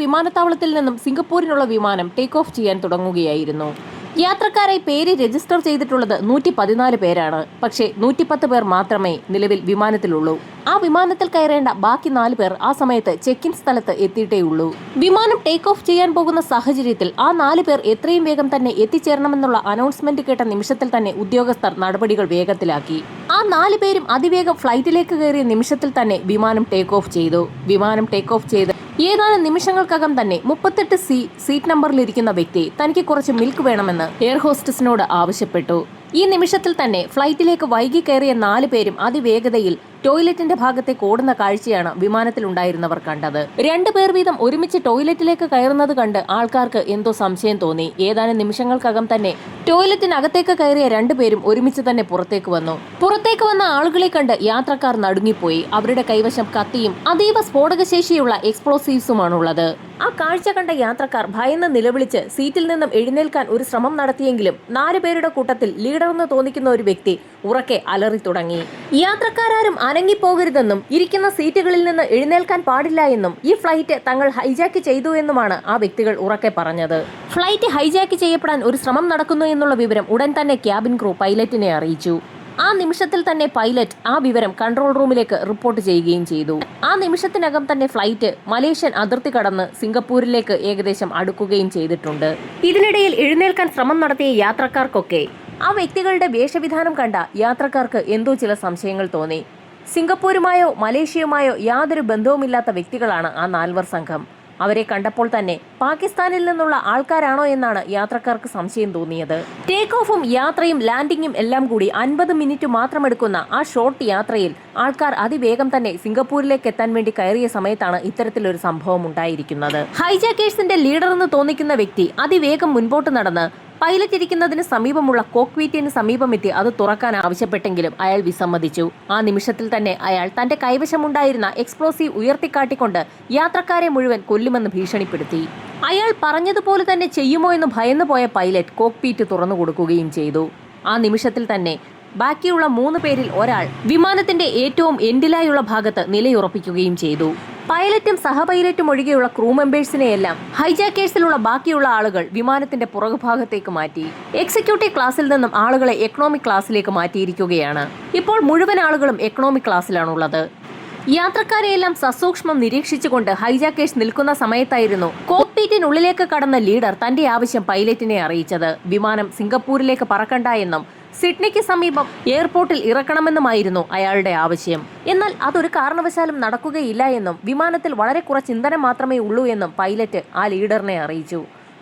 വിമാനത്താവളത്തിൽ നിന്നും സിംഗപ്പൂരിനുള്ള വിമാനം ടേക്ക് ഓഫ് ചെയ്യാൻ തുടങ്ങുകയായിരുന്നു. യാത്രക്കാരായി പേര് രജിസ്റ്റർ ചെയ്തിട്ടുള്ളത് 114 പേരാണ്. പക്ഷേ 110 പേർ മാത്രമേ നിലവിൽ വിമാനത്തിലുള്ളൂ. ആ വിമാനത്തിൽ കയറേണ്ട ബാക്കി 4 പേർ ആ സമയത്ത് ചെക്ക് ഇൻ സ്ഥലത്ത് എത്തിയിട്ടേയുള്ളൂ. വിമാനം ടേക്ക് ഓഫ് ചെയ്യാൻ പോകുന്ന സാഹചര്യത്തിൽ ആ 4 പേർ എത്രയും വേഗം തന്നെ എത്തിച്ചേരണമെന്നുള്ള അനൗൺസ്മെന്റ് കേട്ട നിമിഷത്തിൽ തന്നെ ഉദ്യോഗസ്ഥർ നടപടികൾ വേഗത്തിലാക്കി. ആ 4 പേരും അതിവേഗം ഫ്ലൈറ്റിലേക്ക് കയറിയ നിമിഷത്തിൽ തന്നെ വിമാനം ടേക്ക് ഓഫ് ചെയ്തു. വിമാനം ടേക്ക് ഓഫ് ചെയ്ത് ഏതാനും നിമിഷങ്ങൾക്കകം തന്നെ 38 സീറ്റ് നമ്പറിലിരിക്കുന്ന വ്യക്തി തനിക്ക് കുറച്ച് മിൽക്ക് വേണമെന്ന് എയർ ഹോസ്റ്റസിനോട് ആവശ്യപ്പെട്ടു. ഈ നിമിഷത്തിൽ തന്നെ ഫ്ലൈറ്റിലേക്ക് വൈകി കയറിയ 4 പേരും അതിവേഗതയിൽ ടോയ്ലറ്റിന്റെ ഭാഗത്തേക്ക് ഓടുന്ന കാഴ്ചയാണ് വിമാനത്തിലുണ്ടായിരുന്നവർ കണ്ടത്. 2 പേർ വീതം ഒരുമിച്ച് ടോയ്ലറ്റിലേക്ക് കയറുന്നത് കണ്ട് ആൾക്കാർക്ക് എന്തോ സംശയം തോന്നി. ഏതാനും നിമിഷങ്ങൾക്കകം തന്നെ ടോയ്ലറ്റിനകത്തേക്ക് കയറിയ 2 പേരും ഒരുമിച്ച് തന്നെ പുറത്തേക്ക് വന്നു. പുറത്തേക്ക് വന്ന ആളുകളെ കണ്ട് യാത്രക്കാർ നടുങ്ങിപ്പോയി. അവരുടെ കൈവശം കത്തിയും അതീവ സ്ഫോടകശേഷിയുള്ള എക്സ്പ്ലോസീവ്സുമാണുള്ളത്. ആ കാഴ്ച കണ്ട യാത്രക്കാർ ഭയന്ന് നിലവിളിച്ച് സീറ്റിൽ നിന്നും എഴുന്നേൽക്കാൻ ഒരു ശ്രമം നടത്തിയെങ്കിലും 4 പേരുടെ കൂട്ടത്തിൽ ലീഡറെന്ന് തോന്നിക്കുന്ന ഒരു വ്യക്തി ഉറക്കെ അലറി തുടങ്ങി. യാത്രക്കാരും അനങ്ങിപ്പോകരുതെന്നും ഇരിക്കുന്ന സീറ്റുകളിൽ നിന്ന് എഴുന്നേൽക്കാൻ പാടില്ല എന്നും ഈ ഫ്ലൈറ്റ് തങ്ങൾ ഹൈജാക്ക് ചെയ്തു എന്നുമാണ് ആ വ്യക്തികൾ ഉറക്കെ പറഞ്ഞത്. ഫ്ലൈറ്റ് ഹൈജാക്ക് ചെയ്യപ്പെടാൻ ഒരു ശ്രമം നടക്കുന്നു എന്നുള്ള വിവരം ഉടൻ തന്നെ ക്യാബിൻ ക്രൂ പൈലറ്റിനെ അറിയിച്ചു. ആ നിമിഷത്തിൽ തന്നെ പൈലറ്റ് ആ വിവരം കൺട്രോൾ റൂമിലേക്ക് റിപ്പോർട്ട് ചെയ്യുകയും ചെയ്തു. ആ നിമിഷത്തിനകം തന്നെ ഫ്ലൈറ്റ് മലേഷ്യൻ അതിർത്തി കടന്ന് സിംഗപ്പൂരിലേക്ക് ഏകദേശം അടുക്കുകയും ചെയ്തിട്ടുണ്ട്. ഇതിനിടയിൽ എഴുന്നേൽക്കാൻ ശ്രമം നടത്തിയ യാത്രക്കാർക്കൊക്കെ ആ വ്യക്തികളുടെ വേഷവിധാനം കണ്ട യാത്രക്കാർക്ക് എന്തോ ചില സംശയങ്ങൾ തോന്നി. സിംഗപ്പൂരുമായോ മലേഷ്യയുമായോ യാതൊരു ബന്ധവുമില്ലാത്ത വ്യക്തികളാണ് ആ 4 സംഘം. അവരെ കണ്ടപ്പോൾ തന്നെ പാകിസ്ഥാനിൽ നിന്നുള്ള ആൾക്കാരാണോ എന്നാണ് യാത്രക്കാർക്ക് സംശയം തോന്നിയത്. ടേക്ക് ഓഫും യാത്രയും ലാൻഡിങ്ങും എല്ലാം കൂടി 50 മിനിറ്റ് മാത്രമെടുക്കുന്ന ആ ഷോർട്ട് യാത്രയിൽ ആൾക്കാർ അതിവേഗം തന്നെ സിംഗപ്പൂരിലേക്ക് എത്താൻ വേണ്ടി കയറിയ സമയത്താണ് ഇത്തരത്തിലൊരു സംഭവം ഉണ്ടായിരിക്കുന്നത്. ഹൈജാക്കേഴ്സിന്റെ ലീഡറെന്ന് തോന്നിക്കുന്ന വ്യക്തി അതിവേഗം മുൻപോട്ട് നടന്ന് പൈലറ്റ് ഇരിക്കുന്നതിന് സമീപമുള്ള കോക്ക്പീറ്റിന് സമീപമെത്തി അത് തുറക്കാൻ ആവശ്യപ്പെട്ടെങ്കിലും അയാൾ വിസമ്മതിച്ചു. ആ നിമിഷത്തിൽ തന്നെ അയാൾ തന്റെ കൈവശമുണ്ടായിരുന്ന എക്സ്പ്ലോസീവ് ഉയർത്തിക്കാട്ടിക്കൊണ്ട് യാത്രക്കാരെ മുഴുവൻ കൊല്ലുമെന്ന് ഭീഷണിപ്പെടുത്തി. അയാൾ പറഞ്ഞതുപോലെ തന്നെ ചെയ്യുമോ എന്ന് ഭയന്നു പോയ പൈലറ്റ് കോക്ക്പീറ്റ് തുറന്നു കൊടുക്കുകയും ചെയ്തു. ആ നിമിഷത്തിൽ തന്നെ ബാക്കിയുള്ള 3 പേരിൽ ഒരാൾ വിമാനത്തിന്റെ ഏറ്റവും എൻഡിലായുള്ള ഭാഗത്ത് നിലയുറപ്പിക്കുകയും ചെയ്തു. പൈലറ്റും സഹപൈലറ്റും ഒഴികെയുള്ള ക്രൂ മെമ്പേഴ്സിനെയെല്ലാം ഹൈജാക്കേഴ്സിലുള്ള ബാക്കിയുള്ള ആളുകൾ വിമാനത്തിന്റെ പുറകുഭാഗത്തേക്ക് മാറ്റി. എക്സിക്യൂട്ടീവ് ക്ലാസ്സിൽ നിന്നും ആളുകളെ എക്കണോമിക് ക്ലാസ്സിലേക്ക് മാറ്റിയിരിക്കുകയാണ്. ഇപ്പോൾ മുഴുവൻ ആളുകളും എക്കണോമിക് ക്ലാസ്സിലാണുള്ളത്. യാത്രക്കാരെയെല്ലാം സസൂക്ഷ്മം നിരീക്ഷിച്ചുകൊണ്ട് ഹൈജാക്കേഴ്സ് നിൽക്കുന്ന സമയത്തായിരുന്നു കോക്ക്പീറ്റിനുള്ളിലേക്ക് കടന്ന ലീഡർ തന്റെ ആവശ്യം പൈലറ്റിനെ അറിയിച്ചത്. വിമാനം സിംഗപ്പൂരിലേക്ക് പറക്കണ്ട എന്നും സിഡ്നിക്ക് സമീപം എയർപോർട്ടിൽ ഇറക്കണമെന്നുമായിരുന്നു അയാളുടെ ആവശ്യം. എന്നാൽ അതൊരു കാരണവശാലും നടക്കുകയില്ല എന്നും വിമാനത്തിൽ വളരെ കുറച്ച് ഇന്ധനം മാത്രമേ ഉള്ളൂ എന്നും പൈലറ്റ് ആ ലീഡറിനെ അറിയിച്ചു.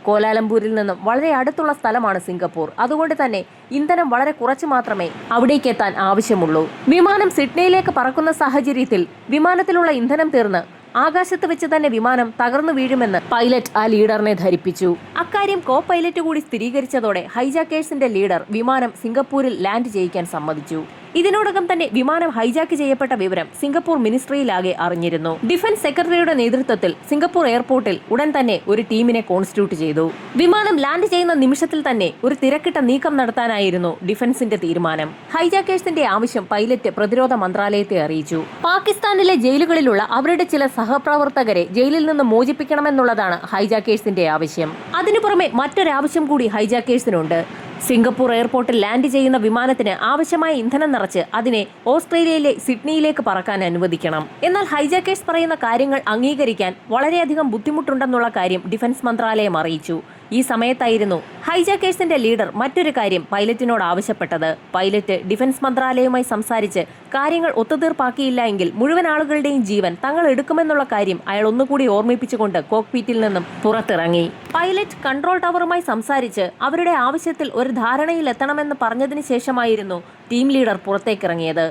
കോലാലംപൂരിൽ നിന്നും വളരെ അടുത്തുള്ള സ്ഥലമാണ് സിംഗപ്പൂർ. അതുകൊണ്ട് തന്നെ ഇന്ധനം വളരെ കുറച്ച് മാത്രമേ അവിടേക്ക് എത്താൻ ആവശ്യമുള്ളൂ. വിമാനം സിഡ്നിയിലേക്ക് പറക്കുന്ന സാഹചര്യത്തിൽ വിമാനത്തിലുള്ള ഇന്ധനം തീർന്ന് ആകാശത്ത് വെച്ച് തന്നെ വിമാനം തകർന്നു വീഴുമെന്ന് പൈലറ്റ് ആ ലീഡറിനെ ധരിപ്പിച്ചു. അക്കാര്യം കോ പൈലറ്റ് കൂടി സ്ഥിരീകരിച്ചതോടെ ഹൈജാക്കേഴ്സിന്റെ ലീഡർ വിമാനം സിംഗപ്പൂരിൽ ലാൻഡ് ചെയ്യിക്കാൻ സമ്മതിച്ചു. ഇതിനോടകം തന്നെ വിമാനം ഹൈജാക്ക് ചെയ്യപ്പെട്ട വിവരം സിംഗപ്പൂർ മിനിസ്ട്രിയിലാകെ അറിഞ്ഞിരുന്നു. ഡിഫൻസ് സെക്രട്ടറിയുടെ നേതൃത്വത്തിൽ സിംഗപ്പൂർ എയർപോർട്ടിൽ ഉടൻ തന്നെ ഒരു ടീമിനെ കോൺസ്റ്റിറ്റ്യൂട്ട് ചെയ്തു. വിമാനം ലാൻഡ് ചെയ്യുന്ന നിമിഷത്തിൽ തന്നെ ഒരു തിരക്കിട്ട നീക്കം നടത്താനായിരുന്നു ഡിഫൻസിന്റെ തീരുമാനം. ഹൈജാക്കേഴ്സിന്റെ ആവശ്യം പൈലറ്റ് പ്രതിരോധ മന്ത്രാലയത്തെ അറിയിച്ചു. പാകിസ്ഥാനിലെ ജയിലുകളിലുള്ള അവരുടെ ചില സഹപ്രവർത്തകരെ ജയിലിൽ നിന്ന് മോചിപ്പിക്കണമെന്നുള്ളതാണ് ഹൈജാക്കേഴ്സിന്റെ ആവശ്യം. അതിനു പുറമെ മറ്റൊരാവശ്യം കൂടി ഹൈജാക്കേഴ്സിനുണ്ട്. സിംഗപ്പൂർ എയർപോർട്ടിൽ ലാൻഡ് ചെയ്യുന്ന വിമാനത്തിന് ആവശ്യമായ ഇന്ധനം നിറച്ച് അതിനെ ഓസ്ട്രേലിയയിലെ സിഡ്നിയിലേക്ക് പറക്കാൻ അനുവദിക്കണം. എന്നാൽ ഹൈജാക്കേഴ്സ് പറയുന്ന കാര്യങ്ങൾ അംഗീകരിക്കാൻ വളരെയധികം ബുദ്ധിമുട്ടുണ്ടെന്നുള്ള കാര്യം ഡിഫൻസ് മന്ത്രാലയം അറിയിച്ചു. ഈ സമയത്തായിരുന്നു ഹൈജാക്കേഴ്സിന്റെ ലീഡർ മറ്റൊരു കാര്യം പൈലറ്റിനോട് ആവശ്യപ്പെട്ടത്. പൈലറ്റ് ഡിഫൻസ് മന്ത്രാലയവുമായി സംസാരിച്ച് കാര്യങ്ങൾ ഒത്തുതീർപ്പാക്കിയില്ല എങ്കിൽ മുഴുവൻ ആളുകളുടെയും ജീവൻ തങ്ങൾ എടുക്കുമെന്നുള്ള കാര്യം അയാൾ ഒന്നുകൂടി ഓർമ്മിപ്പിച്ചുകൊണ്ട് കോക്ക്പീറ്റിൽ നിന്നും പുറത്തിറങ്ങി. പൈലറ്റ് കൺട്രോൾ ടവറുമായി സംസാരിച്ച് അവരുടെ ആവശ്യത്തിൽ ഒരു ധാരണയിൽ എത്തണമെന്ന് പറഞ്ഞതിന് ശേഷമായിരുന്നു ടീം ലീഡർ പുറത്തേക്കിറങ്ങിയത്.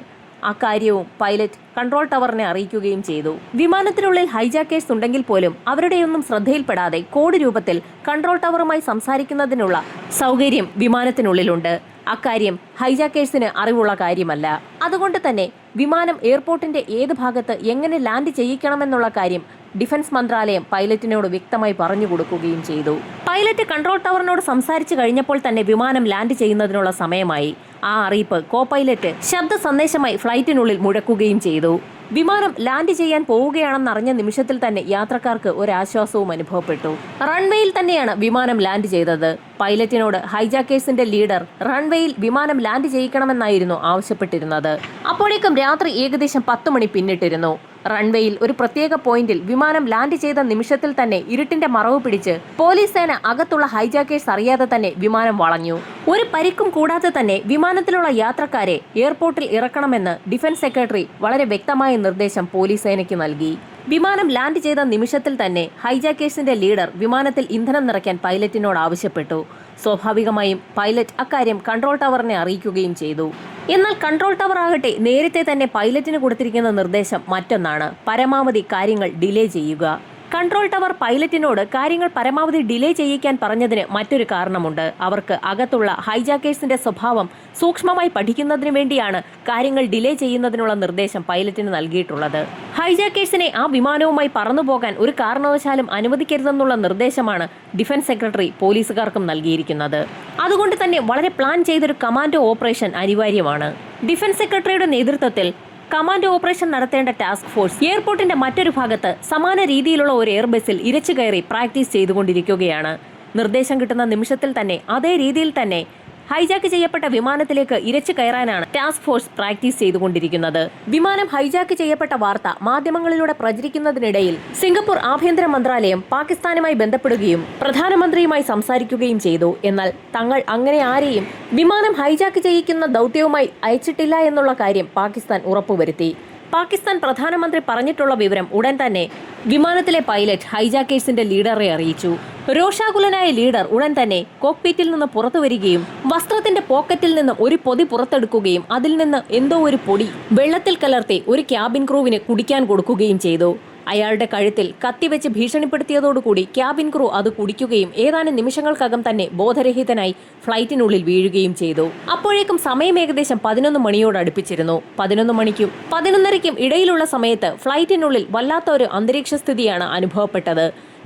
അക്കാര്യവും പൈലറ്റ് കൺട്രോൾ ടവറിനെ അറിയിക്കുകയും ചെയ്തു. വിമാനത്തിനുള്ളിൽ ഹൈജാക്കേഴ്സ് ഉണ്ടെങ്കിൽ പോലും അവരുടെയൊന്നും ശ്രദ്ധയിൽപ്പെടാതെ കോഡ് രൂപത്തിൽ കൺട്രോൾ ടവറുമായി സംസാരിക്കുന്നതിനുള്ള സൗകര്യം വിമാനത്തിനുള്ളിലുണ്ട്. അക്കാര്യം ഹൈജാക്കേഴ്സിന് അറിവുള്ള കാര്യമല്ല. അതുകൊണ്ട് തന്നെ വിമാനം എയർപോർട്ടിന്റെ ഏത് ഭാഗത്ത് എങ്ങനെ ലാൻഡ് ചെയ്യിക്കണമെന്നുള്ള കാര്യം ഡിഫൻസ് മന്ത്രാലയം പൈലറ്റിനോട് വ്യക്തമായി പറഞ്ഞു കൊടുക്കുകയും ചെയ്തു. പൈലറ്റ് കൺട്രോൾ ടവറിനോട് സംസാരിച്ചു കഴിഞ്ഞപ്പോൾ തന്നെ വിമാനം ലാൻഡ് ചെയ്യുന്നതിനുള്ള സമയമായി. ആ അറിയിപ്പ് കോ പൈലറ്റ് ശബ്ദ സന്ദേശമായി ഫ്ലൈറ്റിനുള്ളിൽ മുഴക്കുകയും ചെയ്തു. വിമാനം ലാൻഡ് ചെയ്യാൻ പോവുകയാണെന്നറിഞ്ഞ നിമിഷത്തിൽ തന്നെ യാത്രക്കാർക്ക് ഒരാശ്വാസവും അനുഭവപ്പെട്ടു. റൺവേയിൽ തന്നെയാണ് വിമാനം ലാൻഡ് ചെയ്തത്. പൈലറ്റിനോട് ഹൈജാക്കേഴ്സിന്റെ ലീഡർ റൺവേയിൽ വിമാനം ലാൻഡ് ചെയ്യിക്കണമെന്നായിരുന്നു ആവശ്യപ്പെട്ടിരുന്നത്. അപ്പോഴേക്കും രാത്രി ഏകദേശം 10 മണി പിന്നിട്ടിരുന്നു. റൺവേയിൽ ഒരു പ്രത്യേക പോയിന്റിൽ വിമാനം ലാൻഡ് ചെയ്ത നിമിഷത്തിൽ തന്നെ ഇരുട്ടിന്റെ മറവ് പിടിച്ച് പോലീസ് സേന അകത്തുള്ള ഹൈജാക്കേഴ്സ് അറിയാതെ തന്നെ വിമാനം വളഞ്ഞു. ഒരു പരിക്കും കൂടാതെ തന്നെ വിമാനത്തിലുള്ള യാത്രക്കാരെ എയർപോർട്ടിൽ ഇറക്കണമെന്ന് ഡിഫൻസ് സെക്രട്ടറി വളരെ വ്യക്തമായ നിർദ്ദേശം പോലീസ് സേനയ്ക്ക് നൽകി. വിമാനം ലാൻഡ് ചെയ്ത നിമിഷത്തിൽ തന്നെ ഹൈജാക്കേഴ്സിന്റെ ലീഡർ വിമാനത്തിൽ ഇന്ധനം നിറയ്ക്കാൻ പൈലറ്റിനോട് ആവശ്യപ്പെട്ടു. സ്വാഭാവികമായും പൈലറ്റ് അക്കാര്യം കൺട്രോൾ ടവറിനെ അറിയിക്കുകയും ചെയ്തു. എന്നാൽ കൺട്രോൾ ടവർ ആകട്ടെ നേരത്തെ തന്നെ പൈലറ്റിന് കൊടുത്തിരിക്കുന്ന നിർദ്ദേശം മറ്റൊന്നാണ്: പരമാവധി കാര്യങ്ങൾ ഡിലേ ചെയ്യുക. കൺട്രോൾ ടവർ പൈലറ്റിനോട് കാര്യങ്ങൾ പരമാവധി ഡിലേ ചെയ്യിക്കാൻ പറഞ്ഞതിന് മറ്റൊരു കാരണമുണ്ട്. അവർക്ക് അകത്തുള്ള ഹൈജാക്കേഴ്സിന്റെ സ്വഭാവം സൂക്ഷ്മമായി പഠിക്കുന്നതിന് വേണ്ടിയാണ് കാര്യങ്ങൾ ഡിലേ ചെയ്യുന്നതിനുള്ള നിർദ്ദേശം പൈലറ്റിന് നൽകിയിട്ടുള്ളത്. ഹൈജാക്കേഴ്സിനെ ആ വിമാനവുമായി പറന്നുപോകാൻ ഒരു കാരണവശാലും അനുവദിക്കരുതെന്നുള്ള നിർദ്ദേശമാണ് ഡിഫൻസ് സെക്രട്ടറി പോലീസുകാർക്കും നൽകിയിരിക്കുന്നത്. അതുകൊണ്ട് തന്നെ വളരെ പ്ലാൻ ചെയ്തൊരു കമാൻഡോ ഓപ്പറേഷൻ അനിവാര്യമാണ്. ഡിഫൻസ് സെക്രട്ടറിയുടെ നേതൃത്വത്തിൽ കമാൻഡോ ഓപ്പറേഷൻ നടത്തേണ്ട ടാസ്ക് ഫോഴ്സ് എയർപോർട്ടിന്റെ മറ്റൊരു ഭാഗത്ത് സമാന രീതിയിലുള്ള ഒരു എയർബസിൽ ഇരച്ചു കയറി പ്രാക്ടീസ് ചെയ്തുകൊണ്ടിരിക്കുകയാണ്. നിർദ്ദേശം കിട്ടുന്ന നിമിഷത്തിൽ തന്നെ അതേ രീതിയിൽ തന്നെ ഹൈജാക്ക് ചെയ്യപ്പെട്ട വിമാനത്തിലേക്ക് ഇരച്ചു കയറാനാണ് ടാസ്ക് ഫോഴ്സ് പ്രാക്ടീസ് ചെയ്തുകൊണ്ടിരിക്കുന്നത്. വിമാനം ഹൈജാക്ക് ചെയ്യപ്പെട്ട വാർത്ത മാധ്യമങ്ങളിലൂടെ പ്രചരിക്കുന്നതിനിടയിൽ സിംഗപ്പൂർ ആഭ്യന്തര മന്ത്രാലയം പാകിസ്ഥാനുമായി ബന്ധപ്പെടുകയും പ്രധാനമന്ത്രിയുമായി സംസാരിക്കുകയും ചെയ്തു. എന്നാൽ തങ്ങൾ അങ്ങനെ ആരെയും വിമാനം ഹൈജാക്ക് ചെയ്യിക്കുന്ന ദൗത്യവുമായി അയച്ചിട്ടില്ല എന്നുള്ള കാര്യം പാകിസ്ഥാൻ ഉറപ്പുവരുത്തി. പാകിസ്ഥാൻ പ്രധാനമന്ത്രി പറഞ്ഞിട്ടുള്ള വിവരം ഉടൻ തന്നെ വിമാനത്തിലെ പൈലറ്റ് ഹൈജാക്കേഴ്സിന്റെ ലീഡറെ അറിയിച്ചു. രോഷാകുലനായ ലീഡർ ഉടൻ തന്നെ കോക്പിറ്റിൽ നിന്ന് പുറത്തു വരികയും വസ്ത്രത്തിന്റെ പോക്കറ്റിൽ നിന്നും ഒരു പൊതി പുറത്തെടുക്കുകയും അതിൽ നിന്ന് എന്തോ ഒരു പൊടി വെള്ളത്തിൽ കലർത്തി ഒരു ക്യാബിൻ ക്രൂവിന് കുടിക്കാൻ കൊടുക്കുകയും ചെയ്തു. അയാളുടെ കഴുത്തിൽ കത്തിവെച്ച് ഭീഷണിപ്പെടുത്തിയതോടുകൂടി ക്യാബിൻ ക്രൂ അത് കുടിക്കുകയും ഏതാനും നിമിഷങ്ങൾക്കകം തന്നെ ബോധരഹിതനായി ഫ്ലൈറ്റിനുള്ളിൽ വീഴുകയും ചെയ്തു. അപ്പോഴേക്കും സമയം ഏകദേശം 11 മണിയോട് അടുപ്പിച്ചിരുന്നു. 11 മണിക്കും 11:30ക്കും ഇടയിലുള്ള സമയത്ത് ഫ്ലൈറ്റിനുള്ളിൽ വല്ലാത്ത ഒരു അന്തരീക്ഷ സ്ഥിതിയാണ് അനുഭവപ്പെട്ടത്.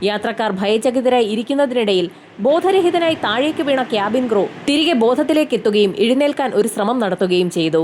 യാത്രക്കാർ ഭയചകിതരായി ഇരിക്കുന്നതിനിടയിൽ ബോധരഹിതനായി താഴേക്ക് വീണ ക്യാബിൻ ക്രൂ തിരികെ ബോധത്തിലേക്ക് എത്തുകയും എഴുന്നേൽക്കാൻ ഒരു ശ്രമം നടത്തുകയും ചെയ്തു.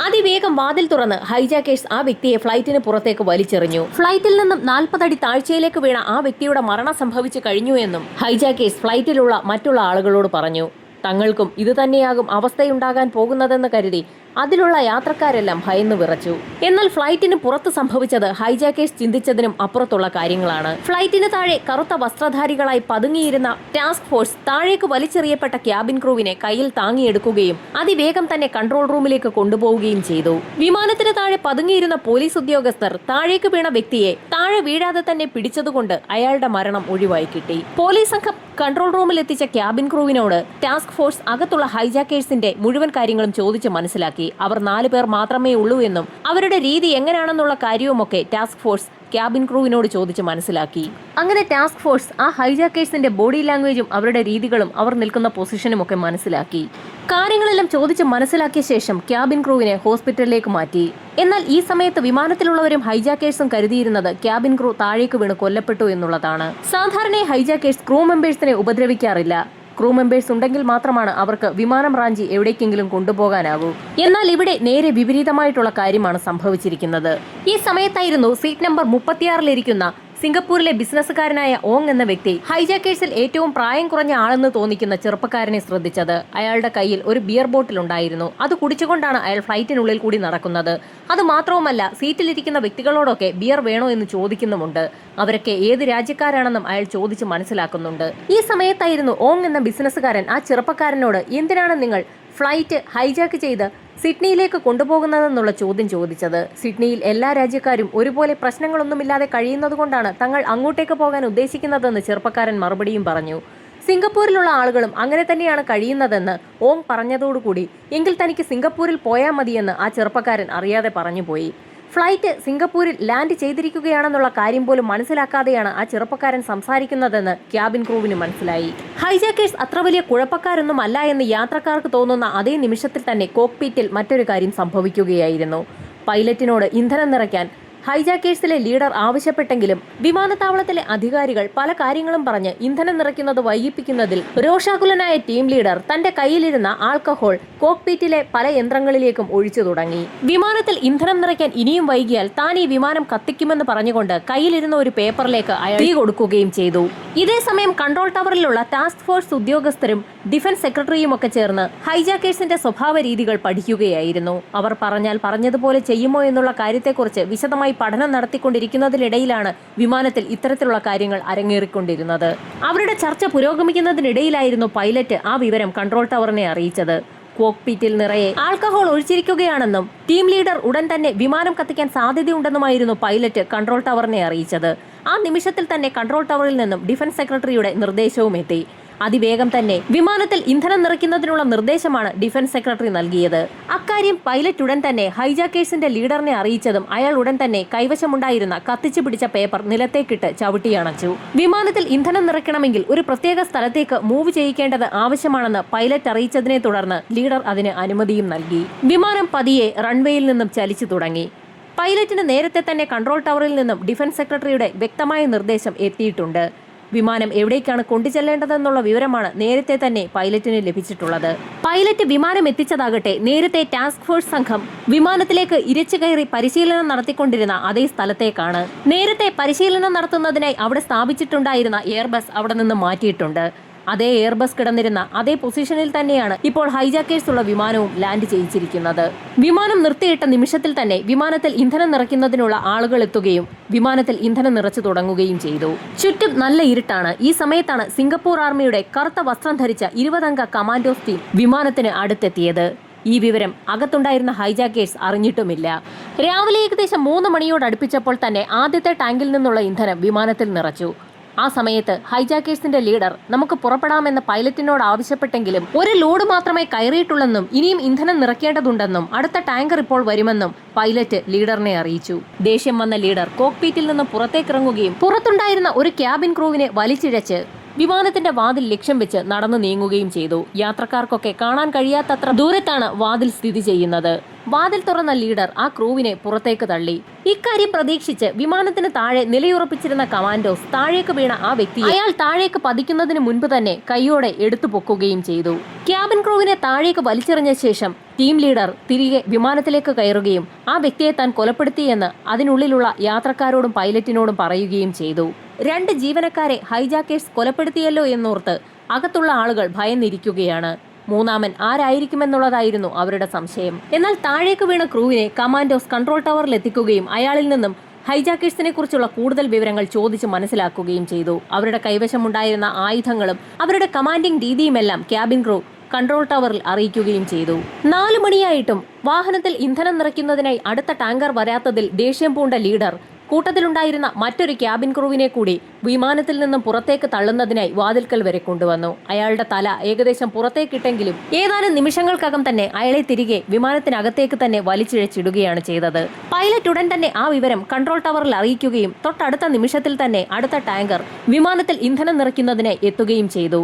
അതിവേഗം വാതിൽ തുറന്ന് ഹൈജാക്കേഴ്സ് ആ വ്യക്തിയെ ഫ്ലൈറ്റിന് പുറത്തേക്ക് വലിച്ചെറിഞ്ഞു. ഫ്ലൈറ്റിൽ നിന്നും 40 അടി താഴ്ചയിലേക്ക് വീണ ആ വ്യക്തിയുടെ മരണം സംഭവിച്ചു കഴിഞ്ഞു എന്നും ഹൈജാക്കേഴ്സ് ഫ്ലൈറ്റിലുള്ള മറ്റുള്ള ആളുകളോട് പറഞ്ഞു. തങ്ങൾക്കും ഇത് തന്നെയാകും അവസ്ഥയുണ്ടാകാൻ പോകുന്നതെന്ന് കരുതി അതിലുള്ള യാത്രക്കാരെല്ലാം ഭയന്നു വിറച്ചു. എന്നാൽ ഫ്ലൈറ്റിന് പുറത്ത് സംഭവിച്ചത് ഹൈജാക്കേഴ്സ് ചിന്തിച്ചതിനും അപ്പുറത്തുള്ള കാര്യങ്ങളാണ്. ഫ്ലൈറ്റിന് താഴെ കറുത്ത വസ്ത്രധാരികളായി പതുങ്ങിയിരുന്ന ടാസ്ക് ഫോഴ്സ് താഴേക്ക് വലിച്ചെറിയപ്പെട്ട ക്യാബിൻ ക്രൂവിനെ കയ്യിൽ താങ്ങിയെടുക്കുകയും അതിവേഗം തന്നെ കൺട്രോൾ റൂമിലേക്ക് കൊണ്ടുപോവുകയും ചെയ്തു. വിമാനത്തിന് താഴെ പതുങ്ങിയിരുന്ന പോലീസ് ഉദ്യോഗസ്ഥർ താഴേക്ക് വീണ വ്യക്തിയെ താഴെ വീഴാതെ തന്നെ പിടിച്ചതുകൊണ്ട് അയാളുടെ മരണം ഒഴിവായി കിട്ടി. പോലീസ് സംഘം കൺട്രോൾ റൂമിൽ എത്തിച്ച ക്യാബിൻ ക്രൂവിനോട് ടാസ്ക് ഫോഴ്സ് അകത്തുള്ള ഹൈജാക്കേഴ്സിന്റെ മുഴുവൻ കാര്യങ്ങളും ചോദിച്ച് മനസ്സിലാക്കി. അവർ 4 പേർ മാത്രമേ ഉള്ളൂ എന്നും അവരുടെ രീതി എങ്ങനെയാണെന്നുള്ള കാര്യവുമൊക്കെ ടാസ്ക് ഫോഴ്സ് ക്യാബിൻ ക്രൂവിനോട് ചോദിച്ച് മനസ്സിലാക്കി. അങ്ങനെ ടാസ്ക് ഫോഴ്സ് ആ ഹൈജാക്കേഴ്സിന്റെ ബോഡി ലാംഗ്വേജും അവരുടെ രീതികളും അവർ നിൽക്കുന്ന പൊസിഷനും ഒക്കെ മനസ്സിലാക്കി. കാര്യങ്ങളെല്ലാം ചോദിച്ച് മനസ്സിലാക്കിയ ശേഷം ക്യാബിൻ ക്രൂവിനെ ഹോസ്പിറ്റലിലേക്ക് മാറ്റി. എന്നാൽ ഈ സമയത്ത് വിമാനത്തിലുള്ളവരും ഹൈജാക്കേഴ്സും കരുതിയിരുന്നത് ക്യാബിൻ ക്രൂ താഴേക്ക് വീണ് കൊല്ലപ്പെട്ടു എന്നുള്ളതാണ്. സാധാരണ ഹൈജാക്കേഴ്സ് ക്രൂ മെമ്പേഴ്സിനെ ഉപദ്രവിക്കാറില്ല. ക്രൂ മെമ്പേഴ്സ് ഉണ്ടെങ്കിൽ മാത്രമാണ് അവർക്ക് വിമാനം റാഞ്ചി എവിടേക്കെങ്കിലും കൊണ്ടുപോകാനാകൂ. എന്നാൽ ഇവിടെ നേരെ വിപരീതമായിട്ടുള്ള കാര്യമാണ് സംഭവിച്ചിരിക്കുന്നത്. ഈ സമയത്തായിരുന്നു സീറ്റ് നമ്പർ 36-ലിരിക്കുന്ന സിംഗപ്പൂരിലെ ബിസിനസ്സുകാരനായ ഓങ് എന്ന വ്യക്തി ഹൈജാക്കേഴ്സിൽ ഏറ്റവും പ്രായം കുറഞ്ഞ ആളെന്ന് തോന്നിക്കുന്ന ചെറുപ്പക്കാരനെ ശ്രദ്ധിച്ചത്. അയാളുടെ കയ്യിൽ ഒരു ബിയർ ബോട്ടിൽ ഉണ്ടായിരുന്നു. അത് കുടിച്ചുകൊണ്ടാണ് അയാൾ ഫ്ലൈറ്റിനുള്ളിൽ കൂടി നടക്കുന്നത്. അത് മാത്രവുമല്ല, സീറ്റിലിരിക്കുന്ന വ്യക്തികളോടൊക്കെ ബിയർ വേണോ എന്ന് ചോദിക്കുന്നുമുണ്ട്. അവരൊക്കെ ഏത് രാജ്യക്കാരാണെന്നും അയാൾ ചോദിച്ച് മനസ്സിലാക്കുന്നുണ്ട്. ഈ സമയത്തായിരുന്നു ഓങ് എന്ന ബിസിനസ്സുകാരൻ ആ ചെറുപ്പക്കാരനോട് എന്തിനാണ് നിങ്ങൾ ഫ്ലൈറ്റ് ഹൈജാക്ക് ചെയ്ത് സിഡ്നിയിലേക്ക് കൊണ്ടുപോകുന്നതെന്നുള്ള ചോദ്യം ചോദിച്ചത്. സിഡ്നിയിൽ എല്ലാ രാജ്യക്കാരും ഒരുപോലെ പ്രശ്നങ്ങളൊന്നുമില്ലാതെ കഴിയുന്നതുകൊണ്ടാണ് തങ്ങൾ അങ്ങോട്ടേക്ക് പോകാൻ ഉദ്ദേശിക്കുന്നതെന്ന് ചെറുപ്പക്കാരൻ മറുപടിയും പറഞ്ഞു. സിംഗപ്പൂരിലുള്ള ആളുകളും അങ്ങനെ തന്നെയാണ് കഴിയുന്നതെന്ന് ഓങ് പറഞ്ഞതോടുകൂടി എങ്കിൽ തനിക്ക് സിംഗപ്പൂരിൽ പോയാൽ മതിയെന്ന് ആ ചെറുപ്പക്കാരൻ അറിയാതെ പറഞ്ഞുപോയി. ഫ്ലൈറ്റ് സിംഗപ്പൂരിൽ ലാൻഡ് ചെയ്തിരിക്കുകയാണെന്നുള്ള കാര്യം പോലും മനസ്സിലാക്കാതെയാണ് ആ ചെറുപ്പക്കാരൻ സംസാരിക്കുന്നതെന്ന് ക്യാബിൻ ക്രൂവിന് മനസ്സിലായി. ഹൈജാക്കേഴ്സ് അത്ര വലിയ കുഴപ്പക്കാരൊന്നും അല്ല എന്ന് യാത്രക്കാർക്ക് തോന്നുന്ന അതേ നിമിഷത്തിൽ തന്നെ കോക്പിറ്റിൽ മറ്റൊരു കാര്യം സംഭവിക്കുകയായിരുന്നു. പൈലറ്റിനോട് ഇന്ധനം നിറയ്ക്കാൻ ഹൈജാക്കേഴ്സിലെ ലീഡർ ആവശ്യപ്പെട്ടെങ്കിലും വിമാനത്താവളത്തിലെ അധികാരികൾ പല കാര്യങ്ങളും പറഞ്ഞ് ഇന്ധനം നിറയ്ക്കുന്നത് വൈകിപ്പിക്കുന്നതിൽ രോഷാകുലനായ ടീം ലീഡർ തന്റെ കയ്യിലിരുന്ന ആൽക്കഹോൾ കോക്ക്പീറ്റിലെ പല യന്ത്രങ്ങളിലേക്കും ഒഴിച്ചു തുടങ്ങി. വിമാനത്തിൽ ഇന്ധനം നിറയ്ക്കാൻ ഇനിയും വൈകിയാൽ താൻ ഈ വിമാനം കത്തിക്കുമെന്ന് പറഞ്ഞുകൊണ്ട് കയ്യിലിരുന്ന ഒരു പേപ്പറിലേക്ക് അയാൾ തീ കൊടുക്കുകയും ചെയ്തു. ഇതേ സമയം കൺട്രോൾ ടവറിലുള്ള ടാസ്ക് ഫോഴ്സ് ഉദ്യോഗസ്ഥരും ഡിഫൻസ് സെക്രട്ടറിയും ഒക്കെ ചേർന്ന് ഹൈജാക്കേഴ്സിന്റെ സ്വഭാവ രീതികൾ പഠിക്കുകയായിരുന്നു. അവർ പറഞ്ഞാൽ പറഞ്ഞതുപോലെ ചെയ്യുമോ എന്നുള്ള കാര്യത്തെക്കുറിച്ച് വിശദമായി പഠനം നടത്തിക്കൊണ്ടിരിക്കുന്നതിനിടയിലാണ് വിമാനത്തിൽ ഇത്തരത്തിലുള്ള കാര്യങ്ങൾ അരങ്ങേറിക്കൊണ്ടിരുന്നത്. അവരുടെ ചർച്ച പുരോഗമിക്കുന്നതിനിടയിലായിരുന്നു പൈലറ്റ് ആ വിവരം കൺട്രോൾ ടവറിനെ അറിയിച്ചത്. കോക്ക്പീറ്റിൽ നിറയെ ആൽക്കഹോൾ ഒഴിച്ചിരിക്കുകയാണെന്നും ടീം ലീഡർ ഉടൻ തന്നെ വിമാനം കത്തിക്കാൻ സാധ്യതയുണ്ടെന്നുമായിരുന്നു പൈലറ്റ് കൺട്രോൾ ടവറിനെ അറിയിച്ചത്. ആ നിമിഷത്തിൽ തന്നെ കൺട്രോൾ ടവറിൽ നിന്നും ഡിഫൻസ് സെക്രട്ടറിയുടെ നിർദ്ദേശവും എത്തി. അതിവേഗം തന്നെ വിമാനത്തിൽ ഇന്ധനം നിറയ്ക്കുന്നതിനുള്ള നിർദ്ദേശമാണ് ഡിഫൻസ് സെക്രട്ടറി നൽകിയത്. അക്കാര്യം പൈലറ്റ് ഉടൻ തന്നെ ഹൈജാക്കേഴ്സിന്റെ ലീഡറിനെ അറിയിച്ചതും അയാൾ ഉടൻ തന്നെ കൈവശമുണ്ടായിരുന്ന കത്തിച്ചു പിടിച്ച പേപ്പർ നിലത്തേക്കിട്ട് ചവിട്ടിയണച്ചു. വിമാനത്തിൽ ഇന്ധനം നിറയ്ക്കണമെങ്കിൽ ഒരു പ്രത്യേക സ്ഥലത്തേക്ക് മൂവ് ചെയ്യിക്കേണ്ടത് ആവശ്യമാണെന്ന് പൈലറ്റ് അറിയിച്ചതിനെ തുടർന്ന് ലീഡർ അതിന് അനുമതിയും നൽകി. വിമാനം പതിയെ റൺവേയിൽ നിന്നും ചലിച്ചു തുടങ്ങി. പൈലറ്റിന് നേരത്തെ തന്നെ കൺട്രോൾ ടവറിൽ നിന്നും ഡിഫൻസ് സെക്രട്ടറിയുടെ വ്യക്തമായ നിർദ്ദേശം എത്തിയിട്ടുണ്ട്. വിമാനം എവിടേക്കാണ് കൊണ്ടുചെല്ലേണ്ടതെന്നുള്ള വിവരമാണ് നേരത്തെ തന്നെ പൈലറ്റിന് ലഭിച്ചിട്ടുള്ളത്. പൈലറ്റ് വിമാനം എത്തിച്ചതാകട്ടെ നേരത്തെ ടാസ്ക് ഫോഴ്സ് സംഘം വിമാനത്തിലേക്ക് ഇരച്ചു കയറി പരിശീലനം നടത്തിക്കൊണ്ടിരുന്ന അതേ സ്ഥലത്തേക്കാണ്. നേരത്തെ പരിശീലനം നടത്തുന്നതിനായി അവിടെ സ്ഥാപിച്ചിട്ടുണ്ടായിരുന്ന എയർബസ് അവിടെ നിന്ന് മാറ്റിയിട്ടുണ്ട്. അതേ എയർബസ് കിടന്നിരുന്ന അതേ പൊസിഷനിൽ തന്നെയാണ് ഇപ്പോൾ ഹൈജാക്കേഴ്സ് ഉള്ള വിമാനവും ലാൻഡ് ചെയ്യിച്ചിരിക്കുന്നത്. വിമാനം നിർത്തിയിട്ട നിമിഷത്തിൽ തന്നെ വിമാനത്തിൽ ഇന്ധനം നിറയ്ക്കുന്നതിനുള്ള ആളുകൾ എത്തുകയും വിമാനത്തിൽ ഇന്ധനം നിറച്ചു തുടങ്ങുകയും ചെയ്തു. ചുറ്റും നല്ല ഇരുട്ടാണ്. ഈ സമയത്താണ് സിംഗപ്പൂർ ആർമിയുടെ കറുത്ത വസ്ത്രം ധരിച്ച 20 അംഗ കമാൻഡോസ് ടീം വിമാനത്തിന് അടുത്തെത്തിയത്. ഈ വിവരം അകത്തുണ്ടായിരുന്ന ഹൈജാക്കേഴ്സ് അറിഞ്ഞിട്ടുമില്ല. രാവിലെ ഏകദേശം 3 മണിയോടടുപ്പിച്ചപ്പോൾ തന്നെ ആദ്യത്തെ ടാങ്കിൽ നിന്നുള്ള ഇന്ധനം വിമാനത്തിൽ നിറച്ചു. ആ സമയത്ത് ഹൈജാക്കേഴ്സിന്റെ ലീഡർ നമുക്ക് പുറപ്പെടാമെന്ന് പൈലറ്റിനോട് ആവശ്യപ്പെട്ടെങ്കിലും ഒരു ലോഡ് മാത്രമേ കയറിയിട്ടുള്ളെന്നും ഇനിയും ഇന്ധനം നിറയ്ക്കേണ്ടതുണ്ടെന്നും അടുത്ത ടാങ്കർ ഇപ്പോൾ വരുമെന്നും പൈലറ്റ് ലീഡറിനെ അറിയിച്ചു. ദേഷ്യം വന്ന ലീഡർ കോക്ക്പീറ്റിൽ നിന്ന് പുറത്തേക്കിറങ്ങുകയും പുറത്തുണ്ടായിരുന്ന ഒരു ക്യാബിൻ ക്രൂവിനെ വലിച്ചിഴച്ച് വിമാനത്തിന്റെ വാതിൽ ലക്ഷ്യം വെച്ച് നടന്നു നീങ്ങുകയും ചെയ്തു. യാത്രക്കാർക്കൊക്കെ കാണാൻ കഴിയാത്തത്ര ദൂരത്താണ് വാതിൽ സ്ഥിതി ചെയ്യുന്നത്. വാതിൽ തുറന്ന ലീഡർ ആ ക്രൂവിനെ പുറത്തേക്ക് തള്ളി. ഇക്കാര്യം പ്രതീക്ഷിച്ച് വിമാനത്തിന് താഴെ നിലയുറപ്പിച്ചിരുന്ന കമാൻഡോസ് താഴേക്ക് വീണ ആ വ്യക്തി അയാൾ താഴേക്ക് പതിക്കുന്നതിന് മുൻപ് തന്നെ കൈയോടെ എടുത്തു പൊക്കുകയും ചെയ്തു. ക്യാബിൻ ക്രൂവിനെ താഴേക്ക് വലിച്ചെറിഞ്ഞ ശേഷം ടീം ലീഡർ തിരികെ വിമാനത്തിലേക്ക് കയറുകയും ആ വ്യക്തിയെ താൻ കൊലപ്പെടുത്തിയെന്ന് അതിനുള്ളിലുള്ള യാത്രക്കാരോടും പൈലറ്റിനോടും പറയുകയും ചെയ്തു. 2 ജീവനക്കാരെ ഹൈജാക്കേഴ്സ് കൊലപ്പെടുത്തിയല്ലോ എന്നോർത്ത് അകത്തുള്ള ആളുകൾ ഭയന്നിരിക്കുകയാണ്. മൂന്നാമൻ ആരായിരിക്കുമെന്നുള്ളതായിരുന്നു അവരുടെ സംശയം. എന്നാൽ താഴേക്ക് വീണ ക്രൂവിനെ കമാൻഡോസ് കൺട്രോൾ ടവറിൽ എത്തിക്കുകയും അയാളിൽ നിന്നും ഹൈജാക്കേഴ്സിനെ കുറിച്ചുള്ള കൂടുതൽ വിവരങ്ങൾ ചോദിച്ച് മനസ്സിലാക്കുകയും ചെയ്തു. അവരുടെ കൈവശമുണ്ടായിരുന്ന ആയുധങ്ങളും അവരുടെ കമാൻഡിംഗ് രീതിയുമെല്ലാം ക്യാബിൻ ക്രൂ കൺട്രോൾ ടവറിൽ അറിയിക്കുകയും ചെയ്തു. 4 മണിയായിട്ടും വാഹനത്തിൽ ഇന്ധനം നിറയ്ക്കുന്നതിനായി അടുത്ത ടാങ്കർ വരാത്തതിൽ ദേഷ്യം പൂണ്ട ലീഡർ കൂട്ടത്തിലുണ്ടായിരുന്ന മറ്റൊരു ക്യാബിൻ ക്രൂവിനെ കൂടി വിമാനത്തിൽ നിന്നും പുറത്തേക്ക് തള്ളുന്നതിനായി വാതിൽക്കൽ വരെ കൊണ്ടുവന്നു. അയാളുടെ തല ഏകദേശം പുറത്തേക്കിട്ടെങ്കിലും ഏതാനും നിമിഷങ്ങൾക്കകം തന്നെ അയാളെ തിരികെ വിമാനത്തിനകത്തേക്ക് തന്നെ വലിച്ചിഴച്ചിടുകയാണ് ചെയ്തത്. പൈലറ്റ് ഉടൻ തന്നെ ആ വിവരം കൺട്രോൾ ടവറിൽ അറിയിക്കുകയും തൊട്ടടുത്ത നിമിഷത്തിൽ തന്നെ അടുത്ത ടാങ്കർ വിമാനത്തിൽ ഇന്ധനം നിറയ്ക്കുന്നതിന് എത്തുകയും ചെയ്തു.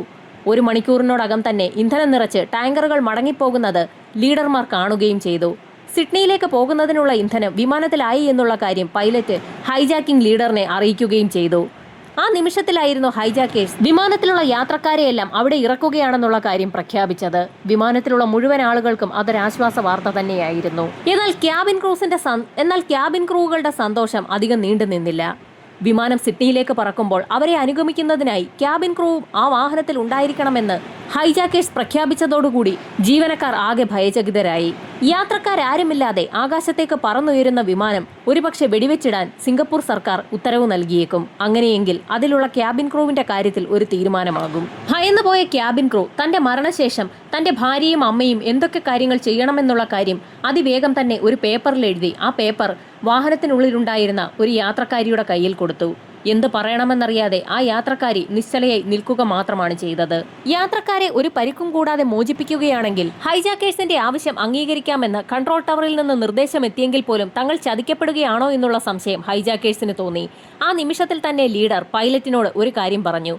1 മണിക്കൂറിനോടകം തന്നെ ഇന്ധനം നിറച്ച് ടാങ്കറുകൾ മടങ്ങിപ്പോകുന്നത് ലീഡർമാർ കാണുകയും ചെയ്തു. സിഡ്നിയിലേക്ക് പോകുന്നതിനുള്ള ഇന്ധനം വിമാനത്തിലായി എന്നുള്ള കാര്യം പൈലറ്റ് ഹൈജാക്കിംഗ് ലീഡറിനെ അറിയിക്കുകയും ചെയ്തു. ആ നിമിഷത്തിലായിരുന്നു ഹൈജാക്കേഴ്സ് വിമാനത്തിലുള്ള യാത്രക്കാരെയെല്ലാം അവിടെ ഇറക്കുകയാണെന്നുള്ള കാര്യം പ്രഖ്യാപിച്ചത്. വിമാനത്തിലുള്ള മുഴുവൻ ആളുകൾക്കും അതൊരാശ്വാസ വാർത്ത തന്നെയായിരുന്നു. എന്നാൽ ക്യാബിൻ ക്രൂകളുടെ സന്തോഷം അധികം നീണ്ടു നിന്നില്ല. വിമാനം സിഡ്നിയിലേക്ക് പറക്കുമ്പോൾ അവരെ അനുഗമിക്കുന്നതിനായി ക്യാബിൻ ക്രൂവും ആ വാഹനത്തിൽ ഉണ്ടായിരിക്കണമെന്ന് ഹൈജാക്കേഴ്സ് പ്രഖ്യാപിച്ചതോടുകൂടി ജീവനക്കാർ ആകെ ഭയചകിതരായി. യാത്രക്കാരാരുമില്ലാതെ ആകാശത്തേക്ക് പറന്നുയരുന്ന വിമാനം ഒരുപക്ഷെ വെടിവെച്ചിടാൻ സിംഗപ്പൂർ സർക്കാർ ഉത്തരവ് നൽകിയേക്കും. അങ്ങനെയെങ്കിൽ അതിലുള്ള ക്യാബിൻ ക്രൂവിന്റെ കാര്യത്തിൽ ഒരു തീരുമാനമാകും. ഭയന്നുപോയ ക്യാബിൻ ക്രൂ തന്റെ മരണശേഷം തന്റെ ഭാര്യയും അമ്മയും എന്തൊക്കെ കാര്യങ്ങൾ ചെയ്യണമെന്നുള്ള കാര്യം അതിവേഗം തന്നെ ഒരു പേപ്പറിൽ എഴുതി ആ പേപ്പർ വാഹനത്തിനുള്ളിലുണ്ടായിരുന്ന ഒരു യാത്രക്കാരിയുടെ കയ്യിൽ കൊടുത്തു. എന്ത് പറയണമെന്നറിയാതെ ആ യാത്രക്കാരി നിശ്ചലയായി നിൽക്കുക മാത്രമാണ് ചെയ്തത്. യാത്രക്കാരെ ഒരു പരിക്കും കൂടാതെ മോചിപ്പിക്കുകയാണെങ്കിൽ ഹൈജാക്കേഴ്സിന്റെ ആവശ്യം അംഗീകരിക്കാമെന്ന് കൺട്രോൾ ടവറിൽ നിന്ന് നിർദ്ദേശം എത്തിയെങ്കിൽ പോലും തങ്ങൾ ചതിക്കപ്പെടുകയാണോ എന്നുള്ള സംശയം ഹൈജാക്കേഴ്സിന് തോന്നി. ആ നിമിഷത്തിൽ തന്നെ ലീഡർ പൈലറ്റിനോട് ഒരു കാര്യം പറഞ്ഞു.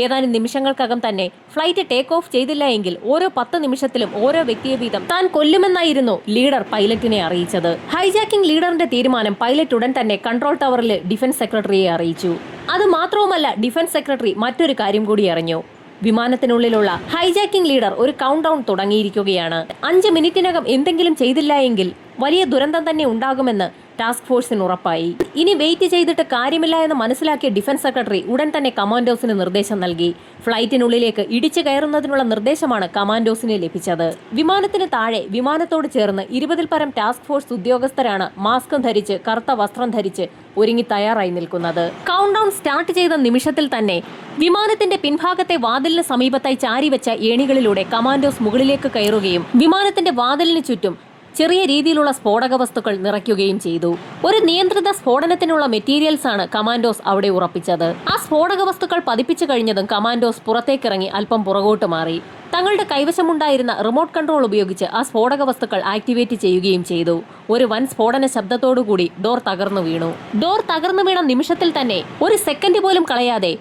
ഏതാനും നിമിഷങ്ങൾക്കകം തന്നെ ഫ്ലൈറ്റ് ടേക്ക് ഓഫ് ചെയ്തില്ല എങ്കിൽ ഓരോ 10 നിമിഷത്തിലും ഓരോ വ്യക്തിയെ വീതം താൻ കൊല്ലുമെന്നായിരുന്നു ലീഡർ പൈലറ്റിനെ അറിയിച്ചത്. ഹൈജാക്കിംഗ് ലീഡറിന്റെ തീരുമാനം പൈലറ്റ് ഉടൻ തന്നെ കൺട്രോൾ ടവറിൽ ഡിഫൻസ് സെക്രട്ടറിയെ അറിയിച്ചു. അത് മാത്രവുമല്ല, ഡിഫൻസ് സെക്രട്ടറി മറ്റൊരു കാര്യം കൂടി അറിഞ്ഞു. വിമാനത്തിനുള്ളിലുള്ള ഹൈജാക്കിംഗ് ലീഡർ ഒരു കൗണ്ട് ഡൗൺ തുടങ്ങിയിരിക്കുകയാണ്. 5 മിനിറ്റിനകം എന്തെങ്കിലും ചെയ്തില്ല എങ്കിൽ വലിയ ദുരന്തം തന്നെ ഉണ്ടാകുമെന്ന് ടാസ്ക് ഫോഴ്സിന് ഉറപ്പായി. ഇനി വെയിറ്റ് ചെയ്തിട്ട് കാര്യമില്ല എന്ന് മനസ്സിലാക്കിയ ഡിഫൻസ് സെക്രട്ടറി ഉടൻ തന്നെ കമാൻഡോസിന് നിർദ്ദേശം നൽകി. ഫ്ലൈറ്റിനുള്ളിലേക്ക് ഇടിച്ചു കയറുന്നതിനുള്ള നിർദ്ദേശമാണ് കമാൻഡോസിന് ലഭിച്ചത്. വിമാനത്തിന് താഴെ വിമാനത്തോട് ചേർന്ന് 20-ൽ പരം ടാസ്ക് ഫോഴ്സ് ഉദ്യോഗസ്ഥരാണ് മാസ്കും ധരിച്ച് കറുത്ത വസ്ത്രം ധരിച്ച് ഒരുങ്ങി തയ്യാറായി നിൽക്കുന്നത്. കൗണ്ട് ഡൗൺ സ്റ്റാർട്ട് ചെയ്ത നിമിഷത്തിൽ തന്നെ വിമാനത്തിന്റെ പിൻഭാഗത്തെ വാതിലിന് സമീപത്തായി ചാരിവെച്ച ഏണികളിലൂടെ കമാൻഡോസ് മുകളിലേക്ക് കയറുകയും വിമാനത്തിന്റെ വാതിലിന് ചുറ്റും ചെറിയ രീതിയിലുള്ള സ്ഫോടക വസ്തുക്കൾ നിറയ്ക്കുകയും ചെയ്തു. ഒരു നിയന്ത്രിത സ്ഫോടനത്തിനുള്ള മെറ്റീരിയൽസ് ആണ് കമാൻഡോസ് അവിടെ ഉറപ്പിച്ചത്. ആ സ്ഫോടക വസ്തുക്കൾ പതിപ്പിച്ചു കഴിഞ്ഞതും കമാൻഡോസ് പുറത്തേക്കിറങ്ങി അല്പം പുറകോട്ട് മാറി. തങ്ങളുടെ കൈവശമുണ്ടായിരുന്ന റിമോട്ട് കൺട്രോൾ ഉപയോഗിച്ച് ആ സ്ഫോടക വസ്തുക്കൾ ആക്ടിവേറ്റ് ചെയ്യുകയും ചെയ്തു. ഒരു വൻ സ്ഫോടന ശബ്ദത്തോടുകൂടി ഡോർ തകർന്നു വീണു. ഡോർ തകർന്നു വീണ നിമിഷത്തിൽ തന്നെ ഒരു സെക്കൻഡ് പോലും കളയാതെ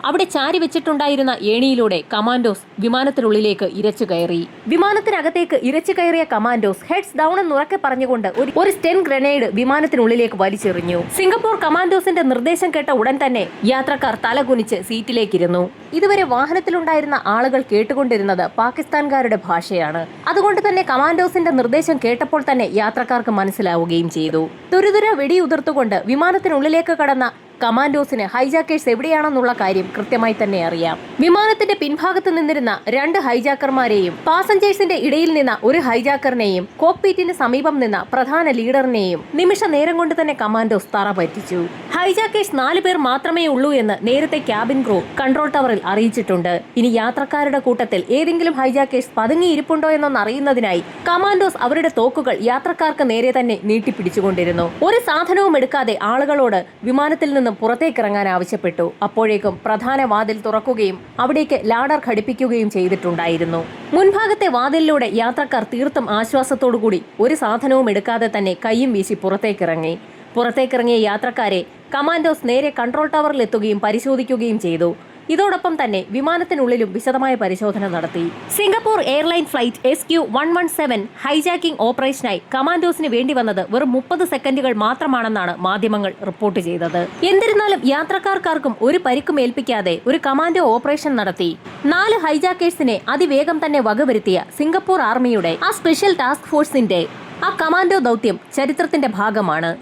അവിടെ ചാരി വെച്ചിട്ടുണ്ടായിരുന്ന ഏണിയിലൂടെ കമാൻഡോസ് വിമാനത്തിനുള്ളിലേക്ക് ഇരച്ചു കയറി. വിമാനത്തിനകത്തേക്ക് ഇരച്ചു കയറിയ കമാൻഡോസ് ഹെഡ്സ് ഡൗൺ എന്നുറക്കെ പറഞ്ഞുകൊണ്ട് ഒരു സ്റ്റെൻ ഗ്രനേഡ് വിമാനത്തിനുള്ളിലേക്ക് വലിച്ചെറിഞ്ഞു. സിംഗപ്പൂർ കമാൻഡോസിന്റെ നിർദ്ദേശം കേട്ട ഉടൻ തന്നെ യാത്രക്കാർ തലകുനിച്ച് സീറ്റിലേക്കിരുന്നു. ഇതുവരെ വാഹനത്തിലുണ്ടായിരുന്ന ആളുകൾ കേട്ടുകൊണ്ടിരുന്നത് പാകിസ്ഥാൻകാരുടെ ഭാഷയാണ്. അതുകൊണ്ട് തന്നെ കമാൻഡോസിന്റെ നിർദ്ദേശം കേട്ടപ്പോൾ തന്നെ യാത്രക്കാർക്ക് മനസ്സിലാവുകയും ചെയ്തു. തുരുതുര വെടിയുതിർത്തുകൊണ്ട് വിമാനത്തിനുള്ളിലേക്ക് കടന്ന കമാൻഡോസിന് ഹൈജാക്കേഴ്സ് എവിടെയാണെന്നുള്ള കാര്യം കൃത്യമായി തന്നെ അറിയാം. വിമാനത്തിന്റെ പിൻഭാഗത്ത് നിന്നിരുന്ന 2 ഹൈജാക്കർമാരെയും പാസഞ്ചേഴ്സിന്റെ ഇടയിൽ നിന്ന ഒരു ഹൈജാക്കറിനെയും കോക്ക്പീറ്റിന് സമീപം നിന്ന പ്രധാന ലീഡറിനെയും നിമിഷ നേരം കൊണ്ട് തന്നെ കമാൻഡോസ് തറ പറ്റിച്ചു. ഹൈജാക്കേഴ്സ് 4 പേർ മാത്രമേ ഉള്ളൂ എന്ന് നേരത്തെ ക്യാബിൻ ക്രൂ കൺട്രോൾ ടവറിൽ അറിയിച്ചിട്ടുണ്ട്. ഇനി യാത്രക്കാരുടെ കൂട്ടത്തിൽ ഏതെങ്കിലും ഹൈജാക്കേഴ്സ് പതുങ്ങിയിരിപ്പുണ്ടോ എന്നൊന്ന് അറിയുന്നതിനായി കമാൻഡോസ് അവരുടെ തോക്കുകൾ യാത്രക്കാർക്ക് നേരെ തന്നെ നീട്ടിപ്പിടിച്ചുകൊണ്ടിരുന്നു. ഒരു സാധനവും എടുക്കാതെ ആളുകളോട് വിമാനത്തിൽ നിന്ന് പുറത്തേക്കിറങ്ങാൻ ആവശ്യപ്പെട്ടു. അപ്പോഴേക്കും പ്രധാന വാതിൽ തുറക്കുകയും അവിടേക്ക് ലാഡർ ഘടിപ്പിക്കുകയും ചെയ്തിട്ടുണ്ടായിരുന്നു. മുൻഭാഗത്തെ വാതിലിലൂടെ യാത്രക്കാർ തീർത്തും ആശ്വാസത്തോടുകൂടി ഒരു സാധനവും എടുക്കാതെ തന്നെ കൈയും വീശി പുറത്തേക്കിറങ്ങിയ യാത്രക്കാരെ കമാൻഡോസ് നേരെ കൺട്രോൾ ടവറിൽ എത്തുകയും പരിശോധിക്കുകയും ചെയ്തു. ഇതോടൊപ്പം തന്നെ വിമാനത്തിനുള്ളിലും വിശദമായ പരിശോധന നടത്തി. Singapore airline flight SQ-117 hijacking ഓപ്പറേഷനായി കമാൻഡോസിന് വേണ്ടി വന്നത് വെറും 30 സെക്കൻഡുകൾ മാത്രമാണെന്നാണ് മാധ്യമങ്ങൾ റിപ്പോർട്ട് ചെയ്തത്. എന്നിരുന്നാലും യാത്രക്കാർക്കാർക്കും ഒരു പരിക്കും ഏൽപ്പിക്കാതെ ഒരു കമാൻഡോ ഓപ്പറേഷൻ നടത്തി 4 ഹൈജാക്കേഴ്സിനെ അതിവേഗം തന്നെ വകവരുത്തിയ സിംഗപ്പൂർ ആർമിയുടെ ആ സ്പെഷ്യൽ ടാസ്ക് ഫോഴ്സിന്റെ ആ കമാൻഡോ ദൗത്യം ചരിത്രത്തിന്റെ ഭാഗമാണ്.